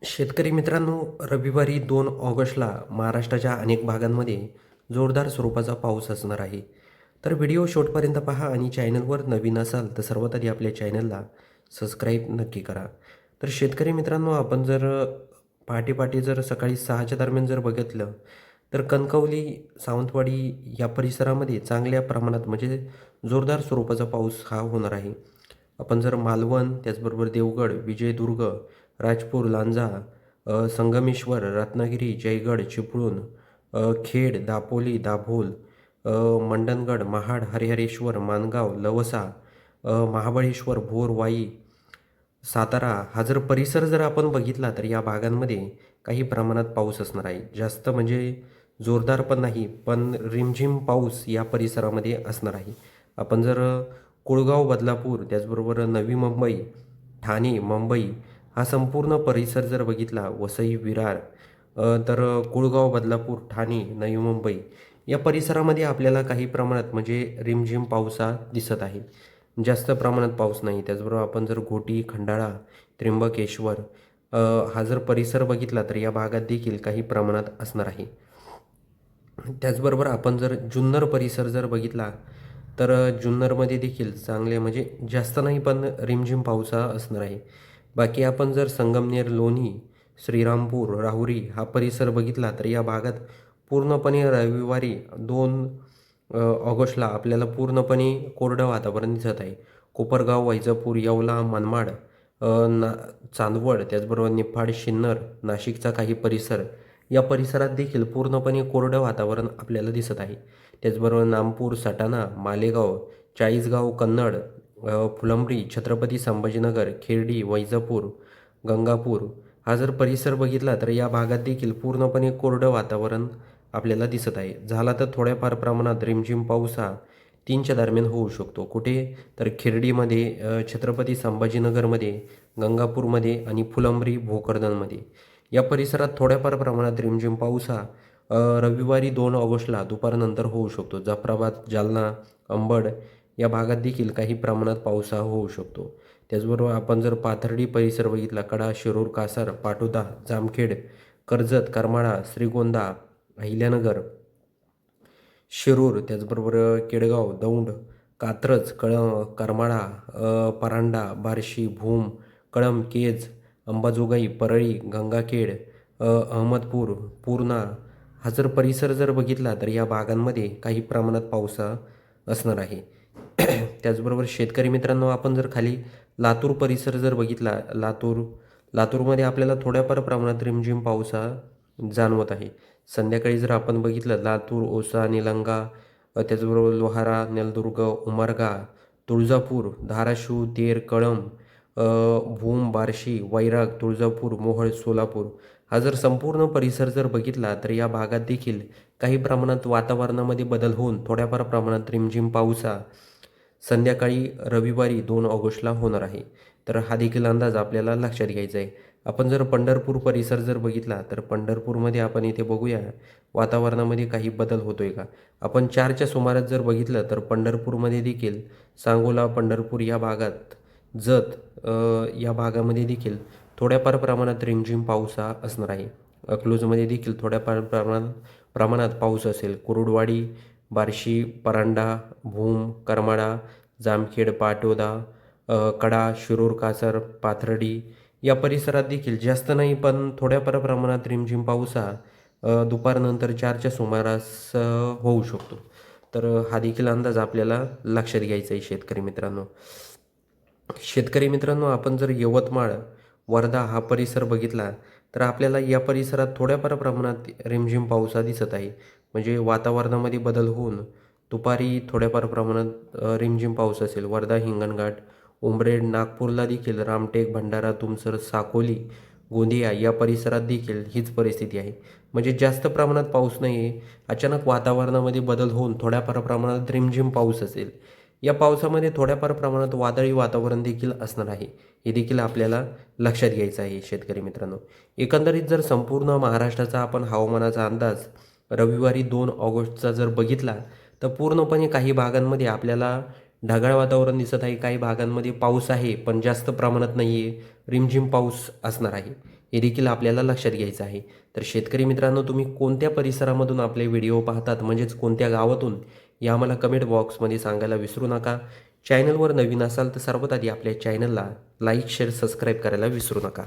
शेतकरी मित्रांनो, रविवारी 2 ऑगस्टला महाराष्ट्राच्या अनेक भागांमध्ये जोरदार स्वरूपाचा पाऊस असणार आहे. तर व्हिडिओ शेवटपर्यंत पहा आणि चॅनलवर नवीन असाल तर सर्वात आधी आपल्या चॅनलला सबस्क्राईब नक्की करा. तर शेतकरी मित्रांनो, आपण जर पहाटे जर सकाळी 6च्या दरम्यान जर बघितलं, तर कणकवली, सावंतवाडी या परिसरामध्ये चांगल्या प्रमाणात म्हणजे जोरदार स्वरूपाचा पाऊस हा होणार आहे. आपण जर मालवण, त्याचबरोबर देवगड, विजयदुर्ग, राजपूर, लांजा, संगमेश्वर, रत्नागिरी, जयगड, चिपळूण, खेड, दापोली, दाभोल, मंडणगड, महाड, हरिहरेश्वर, माणगाव, लवसा, महाबळेश्वर, भोर, वाई, सातारा हा जर परिसर जर आपण बघितला तर या भागांमध्ये काही प्रमाणात पाऊस असणार आहे. जास्त म्हणजे जोरदार पण नाही, पण रिमझिम पाऊस या परिसरामध्ये असणार आहे. आपण जर कुळगाव, बदलापूर, त्याचबरोबर नवी मुंबई, ठाणे, मुंबई हा संपूर्ण परिसर जर बघितला, वसई, विरार, तर कुळगाव, बदलापूर, ठाणे, नवी मुंबई या परिसरामध्ये आपल्याला काही प्रमाणात म्हणजे रिमझिम पाऊस हा दिसत आहे. जास्त प्रमाणात पाऊस नाही. त्याचबरोबर आपण जर घोटी, खंडाळा, त्र्यंबकेश्वर हा जर परिसर बघितला तर या भागात देखील काही प्रमाणात असणार आहे. त्याचबरोबर आपण जर जुन्नर परिसर जर बघितला तर जुन्नरमध्ये देखील चांगले म्हणजे जास्त नाही पण रिमझिम पाऊस हा असणार आहे. बाकी आपण जर संगमनेर, लोणी, श्रीरामपूर, राहुरी हा परिसर बघितला तर या भागात पूर्णपणे रविवारी 2 ऑगस्टला आपल्याला पूर्णपणे कोरडं वातावरण दिसत आहे. कोपरगाव, वैजापूर, येवला, मनमाड, चांदवड, त्याचबरोबर निफाड, सिन्नर, नाशिकचा काही परिसर या परिसरात देखील पूर्णपणे कोरडं वातावरण आपल्याला दिसत आहे. त्याचबरोबर नामपूर, सटाणा, मालेगाव, चाळीसगाव, कन्नड, फुलंब्री, छत्रपती संभाजीनगर, खिर्डी, वैजापूर, गंगापूर हा जर परिसर बघितला तर या भागात देखील पूर्णपणे कोरडं वातावरण आपल्याला दिसत आहे. झाला तर थोड्याफार प्रमाणात रिमझिम पाऊस हा 3च्या दरम्यान होऊ शकतो. कुठे तर खिर्डीमध्ये, छत्रपती संभाजीनगरमध्ये, गंगापूरमध्ये आणि फुलंब्री, भोकरदनमध्ये या परिसरात थोड्याफार प्रमाणात रिमझिम पाऊस हा रविवारी 2 ऑगस्टला दुपारनंतर होऊ शकतो. जाफराबाद, जालना, अंबड या भागात देखील काही प्रमाणात पाऊस हा होऊ शकतो. त्याचबरोबर आपण जर पाथर्डी परिसर बघितला, कडा, शिरूर, कासार, पाटोदा, जामखेड, कर्जत, करमाळा, श्रीगोंदा, अहिल्यानगर, शिरूर, त्याचबरोबर केडगाव, दौंड, कात्रज, करमाळा, परांडा, बार्शी, भूम, कळंब, केज, अंबाजोगाई, परळी, गंगाखेड, अहमदपूर, पूर्णा हा जर परिसर जर बघितला तर या भागांमध्ये काही प्रमाणात पाऊस हा असणार आहे. त्याचबरोबर शेतकरी मित्रांनो, आपण जर खाली लातूर परिसर जर बघितला, लातूरमध्ये आपल्याला थोड्याफार प्रमाणात रिमझिम पाऊस हा जाणवत आहे. संध्याकाळी जर आपण बघितलं लातूर, औसा, निलंगा, त्याचबरोबर लोहारा, नलदुर्ग, उमरगा, तुळजापूर, धाराशिव, तेर, कळंब, भूम, बार्शी, वैराग, तुळजापूर, मोहोळ, सोलापूर हा जर संपूर्ण परिसर जर बघितला तर या भागात देखील काही प्रमाणात वातावरणामध्ये बदल होऊन थोड्याफार प्रमाणात रिमझिम पाऊस हा संध्याकाळी रविवारी 2 ऑगस्टला होणार आहे. तर हा देखील अंदाज आपल्याला लक्षात घ्यायचा आहे. आपण जर पंढरपूर परिसर जर बघितला तर पंढरपूरमध्ये आपण इथे बघूया वातावरणामध्ये काही बदल होतोय का. आपण 4च्या सुमारास जर बघितलं तर पंढरपूरमध्ये देखील सांगोला, पंढरपूर या भागात, जत या भागामध्ये देखील थोड्याफार प्रमाणात रिमझिम पाऊस हा असणार आहे. अकलूजमध्ये देखील थोड्याफार प्रमाणात पाऊस असेल. कुरुडवाडी, बार्शी, परांडा, भूम, करमाळा, जामखेड, पाटोदा, कडा, शिरूर, कासार, पाथर्डी या परिसरात देखील जास्त नाही पण थोड्याफार प्रमाणात रिमझिम पाऊस हा दुपारनंतर 4च्या सुमारास होऊ शकतो. तर हा देखील अंदाज आपल्याला लक्षात घ्यायचा आहे शेतकरी मित्रांनो. शेतकरी मित्रांनो, आपण जर यवतमाळ, वर्धा हा परिसर बघितला तर आपल्याला या परिसरात थोड्याफार प्रमाणात रिमझिम पाऊस हा दिसत आहे. म्हणजे वातावरणामध्ये बदल होऊन दुपारी थोड्याफार प्रमाणात रिमझिम पाऊस असेल. वर्धा, हिंगणघाट, उमरेड, नागपूरला देखील रामटेक, भंडारा, तुमसर, साकोली, गोंदिया या परिसरात देखील हीच परिस्थिती आहे. म्हणजे जास्त प्रमाणात पाऊस नाही आहे. अचानक वातावरणामध्ये बदल होऊन थोड्याफार प्रमाणात रिमझिम पाऊस असेल. या पावसामध्ये थोड्याफार प्रमाणात वादळी वातावरण देखील असणार आहे. हे देखील आपल्याला लक्षात घ्यायचं आहे शेतकरी मित्रांनो. एकंदरीत जर संपूर्ण महाराष्ट्राचा आपण हवामानाचा अंदाज रविवारी 2 ऑगस्टचा जर बघितला तर पूर्णपणे काही भागांमध्ये आपल्याला ढगाळ वातावरण दिसत आहे. काही भागांमध्ये पाऊस आहे पण जास्त प्रमाणात नाही आहे. रिमझिम पाऊस असणार आहे. हे देखील आपल्याला लक्षात घ्यायचं आहे. तर शेतकरी मित्रांनो, तुम्ही कोणत्या परिसरामधून आपले व्हिडिओ पाहतात म्हणजेच कोणत्या गावातून, या आम्हाला कमेंट बॉक्समध्ये सांगायला विसरू नका. चॅनलवर नवीन असाल तर सर्वात आधी आपल्या चॅनलला लाईक शेअर सबस्क्राईब करायला विसरू नका.